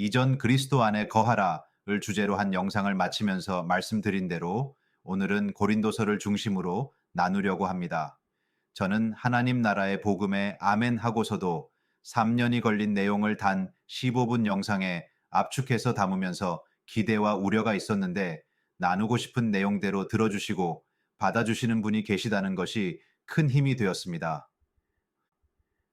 이전 그리스도 안에 거하라를 주제로 한 영상을 마치면서 말씀드린 대로 오늘은 고린도서를 중심으로 나누려고 합니다. 저는 하나님 나라의 복음에 아멘 하고서도 3년이 걸린 내용을 단 15분 영상에 압축해서 담으면서 기대와 우려가 있었는데 나누고 싶은 내용대로 들어주시고 받아주시는 분이 계시다는 것이 큰 힘이 되었습니다.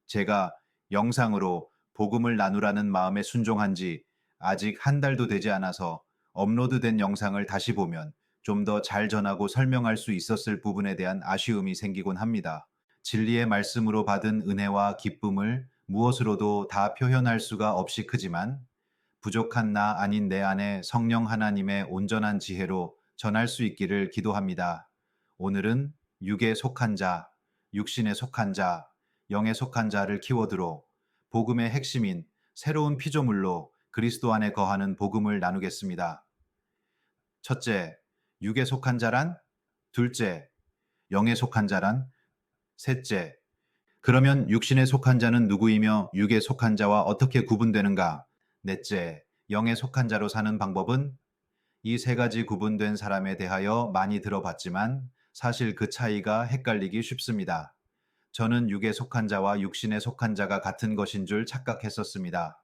제가 영상으로 복음을 나누라는 마음에 순종한 지 아직 한 달도 되지 않아서 업로드된 영상을 다시 보면 좀 더 잘 전하고 설명할 수 있었을 부분에 대한 아쉬움이 생기곤 합니다. 진리의 말씀으로 받은 은혜와 기쁨을 무엇으로도 다 표현할 수가 없이 크지만 부족한 나 아닌 내 안에 성령 하나님의 온전한 지혜로 전할 수 있기를 기도합니다. 오늘은 육에 속한 자, 육신에 속한 자, 영에 속한 자를 키워드로 복음의 핵심인 새로운 피조물로 그리스도 안에 거하는 복음을 나누겠습니다. 첫째, 육에 속한 자란? 둘째, 영에 속한 자란? 셋째, 그러면 육신에 속한 자는 누구이며 육에 속한 자와 어떻게 구분되는가? 넷째, 영에 속한 자로 사는 방법은? 이 세 가지 구분된 사람에 대하여 많이 들어봤지만 사실 그 차이가 헷갈리기 쉽습니다. 저는 육에 속한 자와 육신에 속한 자가 같은 것인 줄 착각했었습니다.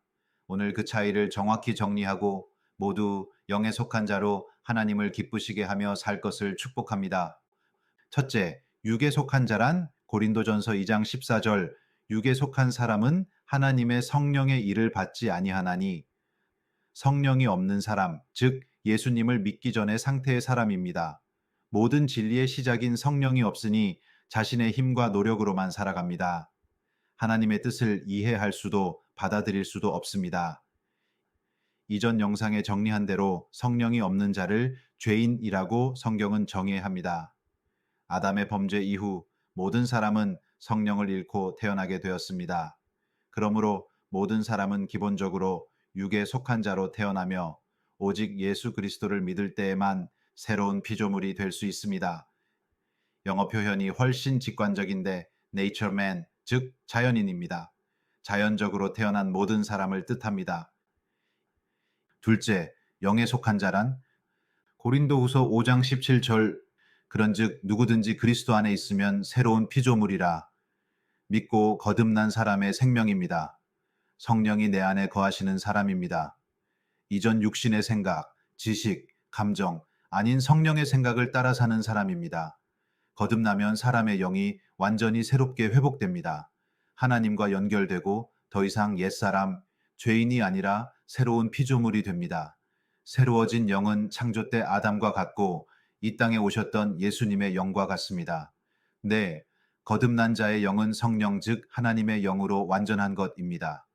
오늘 그 차이를 정확히 정리하고 모두 영에 속한 자로 하나님을 기쁘시게 하며 살 것을 축복합니다. 첫째, 육에 속한 자란 고린도전서 2장 14절 육에 속한 사람은 하나님의 성령의 일을 받지 아니하나니 성령이 없는 사람, 즉 예수님을 믿기 전의 상태의 사람입니다. 모든 진리의 시작인 성령이 없으니 자신의 힘과 노력으로만 살아갑니다. 하나님의 뜻을 이해할 수도 받아들일 수도 없습니다. 이전 영상에 정리한 대로 성령이 없는 자를 죄인이라고 성경은 정의합니다. 아담의 범죄 이후 모든 사람은 성령을 잃고 태어나게 되었습니다. 그러므로 모든 사람은 기본적으로 육에 속한 자로 태어나며 오직 예수 그리스도를 믿을 때에만 새로운 피조물이 될 수 있습니다. 영어 표현이 훨씬 직관적인데 nature man, 즉 자연인입니다. 자연적으로 태어난 모든 사람을 뜻합니다. 둘째, 영에 속한 자란 고린도후서 5장 17절 그런즉 누구든지 그리스도 안에 있으면 새로운 피조물이라 믿고 거듭난 사람의 생명입니다. 성령이 내 안에 거하시는 사람입니다. 이전 육신의 생각, 지식, 감정 아닌 성령의 생각을 따라 사는 사람입니다. 거듭나면 사람의 영이 완전히 새롭게 회복됩니다. 하나님과 연결되고 더 이상 옛사람, 죄인이 아니라 새로운 피조물이 됩니다. 새로워진 영은 창조 때 아담과 같고 이 땅에 오셨던 예수님의 영과 같습니다. 네, 거듭난 자의 영은 성령 즉 하나님의 영으로 완전한 것입니다.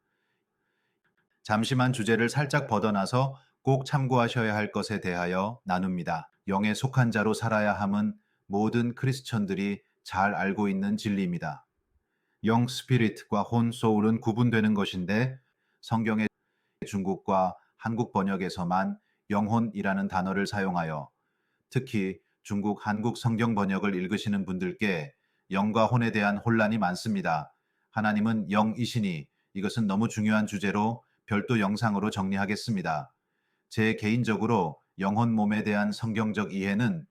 잠시만 주제를 살짝 벗어나서 꼭 참고하셔야 할 것에 대하여 나눕니다. 영에 속한 자로 살아야 함은 모든 크리스천들이 잘 알고 있는 진리입니다. 영 스피릿과 혼 소울은 구분되는 것인데 성경의 중국과 한국 번역에서만 영혼이라는 단어를 사용하여 특히 중국 한국 성경 번역을 읽으시는 분들께 영과 혼에 대한 혼란이 많습니다. 하나님은 영이시니 이것은 너무 중요한 주제로 별도 영상으로 정리하겠습니다. 제 개인적으로 영혼 몸에 대한 성경적 이해는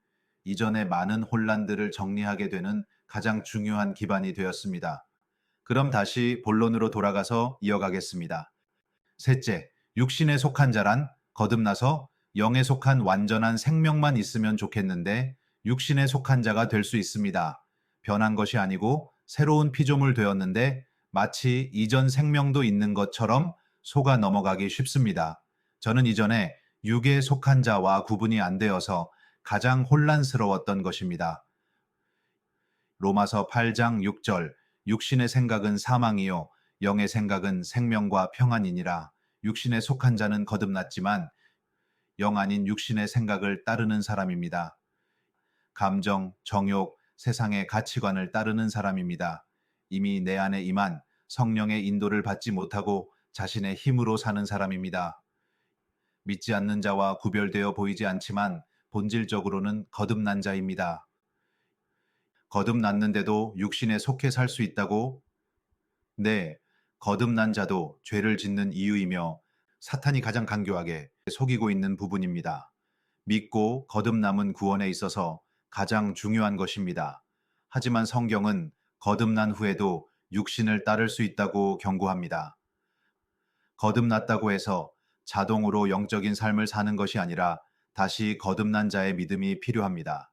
이전의 많은 혼란들을 정리하게 되는 가장 중요한 기반이 되었습니다. 그럼 다시 본론으로 돌아가서 이어가겠습니다. 셋째, 육신에 속한 자란 거듭나서 영에 속한 완전한 생명만 있으면 좋겠는데 육신에 속한 자가 될 수 있습니다. 변한 것이 아니고 새로운 피조물 되었는데 마치 이전 생명도 있는 것처럼 속아 넘어가기 쉽습니다. 저는 이전에 육에 속한 자와 구분이 안 되어서 가장 혼란스러웠던 것입니다. 로마서 8장 6절 육신의 생각은 사망이요 영의 생각은 생명과 평안이니라. 육신에 속한 자는 거듭났지만 영 아닌 육신의 생각을 따르는 사람입니다. 감정, 정욕, 세상의 가치관을 따르는 사람입니다. 이미 내 안에 임한 성령의 인도를 받지 못하고 자신의 힘으로 사는 사람입니다. 믿지 않는 자와 구별되어 보이지 않지만 본질적으로는 거듭난 자입니다. 거듭났는데도 육신에 속해 살 수 있다고? 네, 거듭난 자도 죄를 짓는 이유이며 사탄이 가장 간교하게 속이고 있는 부분입니다. 믿고 거듭남은 구원에 있어서 가장 중요한 것입니다. 하지만 성경은 거듭난 후에도 육신을 따를 수 있다고 경고합니다. 거듭났다고 해서 자동으로 영적인 삶을 사는 것이 아니라 다시 거듭난 자의 믿음이 필요합니다.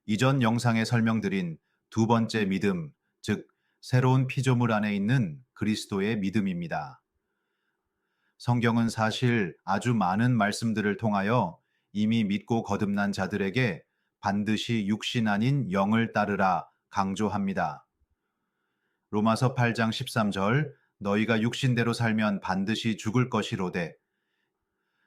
이전 영상에 설명드린 두 번째 믿음, 즉 새로운 피조물 안에 있는 그리스도의 믿음입니다. 성경은 사실 아주 많은 말씀들을 통하여 이미 믿고 거듭난 자들에게 반드시 육신 아닌 영을 따르라 강조합니다. 로마서 8장 13절 너희가 육신대로 살면 반드시 죽을 것이로되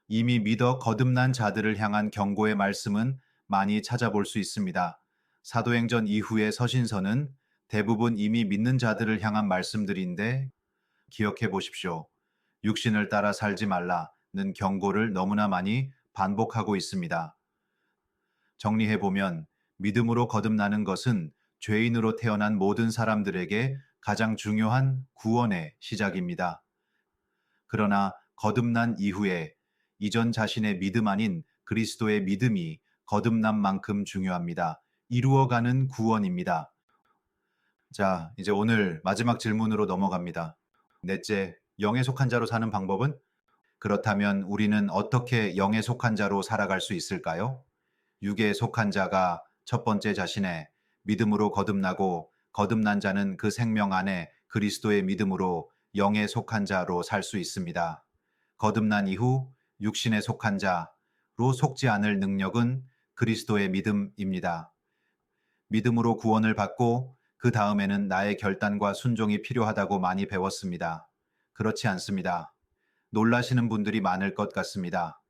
이미 믿어 거듭난 자들을 향한 경고의 말씀은 많이 찾아볼 수 있습니다. 사도행전 이후의 서신서는 대부분 이미 믿는 자들을 향한 말씀들인데 기억해 보십시오. 육신을 따라 살지 말라는 경고를 너무나 많이 반복하고 있습니다. 정리해 보면 믿음으로 거듭나는 것은 죄인으로 태어난 모든 사람들에게 가장 중요한 구원의 시작입니다. 그러나 거듭난 이후에 이전 자신의 믿음 아닌 그리스도의 믿음이 거듭남만큼 중요합니다. 이루어가는 구원입니다. 자, 이제 오늘 마지막 질문으로 넘어갑니다. 넷째, 영에 속한 자로 사는 방법은? 그렇다면 우리는 어떻게 영에 속한 자로 살아갈 수 있을까요? 육에 속한 자가 첫 번째 자신의 믿음으로 거듭나고 거듭난 자는 그 생명 안에 그리스도의 믿음으로 영에 속한 자로 살 수 있습니다. 거듭난 이후 육신에 속한 자로 속지 않을 능력은 그리스도의 믿음입니다. 믿음으로 구원을 받고 그 다음에는 나의 결단과 순종이 필요하다고 많이 배웠습니다. 그렇지 않습니다. 놀라시는 분들이 많을 것 같습니다.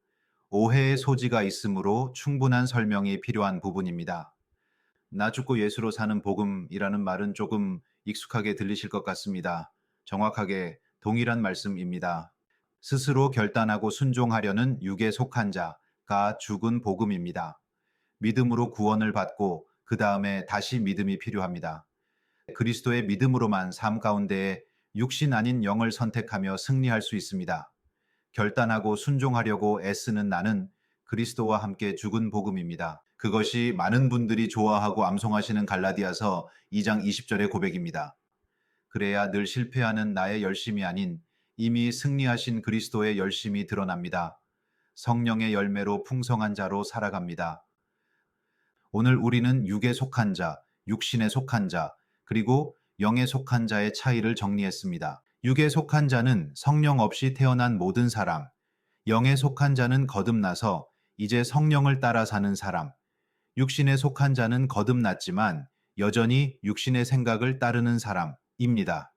오해의 소지가 있으므로 충분한 설명이 필요한 부분입니다. 나 죽고 예수로 사는 복음이라는 말은 조금 익숙하게 들리실 것 같습니다. 정확하게 동일한 말씀입니다. 스스로 결단하고 순종하려는 육에 속한 자가 죽은 복음입니다. 믿음으로 구원을 받고 그 다음에 다시 믿음이 필요합니다. 그리스도의 믿음으로만 삶 가운데에 육신 아닌 영을 선택하며 승리할 수 있습니다. 결단하고 순종하려고 애쓰는 나는 그리스도와 함께 죽은 복음입니다. 그것이 많은 분들이 좋아하고 암송하시는 갈라디아서 2장 20절의 고백입니다. 그래야 늘 실패하는 나의 열심이 아닌 이미 승리하신 그리스도의 열심이 드러납니다. 성령의 열매로 풍성한 자로 살아갑니다. 오늘 우리는 육에 속한 자, 육신에 속한 자, 그리고 영에 속한 자의 차이를 정리했습니다. 육에 속한 자는 성령 없이 태어난 모든 사람, 영에 속한 자는 거듭나서 이제 성령을 따라 사는 사람, 육신에 속한 자는 거듭났지만 여전히 육신의 생각을 따르는 사람입니다.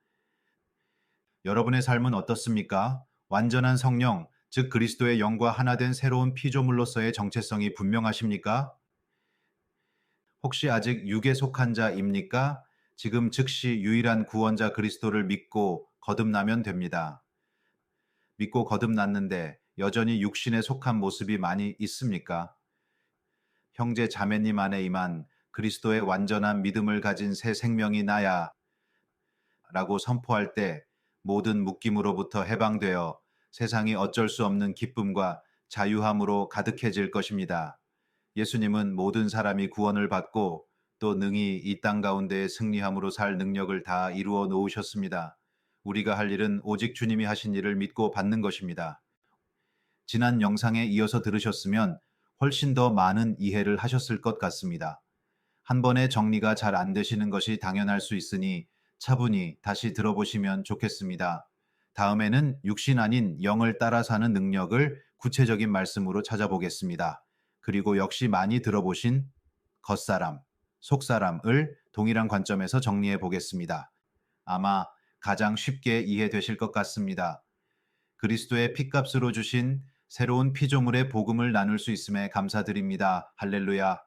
여러분의 삶은 어떻습니까? 완전한 성령, 즉 그리스도의 영과 하나 된 새로운 피조물로서의 정체성이 분명하십니까? 혹시 아직 육에 속한 자입니까? 지금 즉시 유일한 구원자 그리스도를 믿고 거듭나면 됩니다. 믿고 거듭났는데 여전히 육신에 속한 모습이 많이 있습니까? 형제 자매님 안에 임한 그리스도의 완전한 믿음을 가진 새 생명이 나야 라고 선포할 때 모든 묶임으로부터 해방되어 세상이 어쩔 수 없는 기쁨과 자유함으로 가득해질 것입니다. 예수님은 모든 사람이 구원을 받고 또 능히 이 땅 가운데 승리함으로 살 능력을 다 이루어 놓으셨습니다. 우리가 할 일은 오직 주님이 하신 일을 믿고 받는 것입니다. 지난 영상에 이어서 들으셨으면 훨씬 더 많은 이해를 하셨을 것 같습니다. 한 번에 정리가 잘 안 되시는 것이 당연할 수 있으니 차분히 다시 들어보시면 좋겠습니다. 다음에는 육신 아닌 영을 따라 사는 능력을 구체적인 말씀으로 찾아보겠습니다. 그리고 역시 많이 들어보신 겉사람, 속사람을 동일한 관점에서 정리해 보겠습니다. 아마 가장 쉽게 이해되실 것 같습니다. 그리스도의 핏값으로 주신 새로운 피조물의 복음을 나눌 수 있음에 감사드립니다. 할렐루야.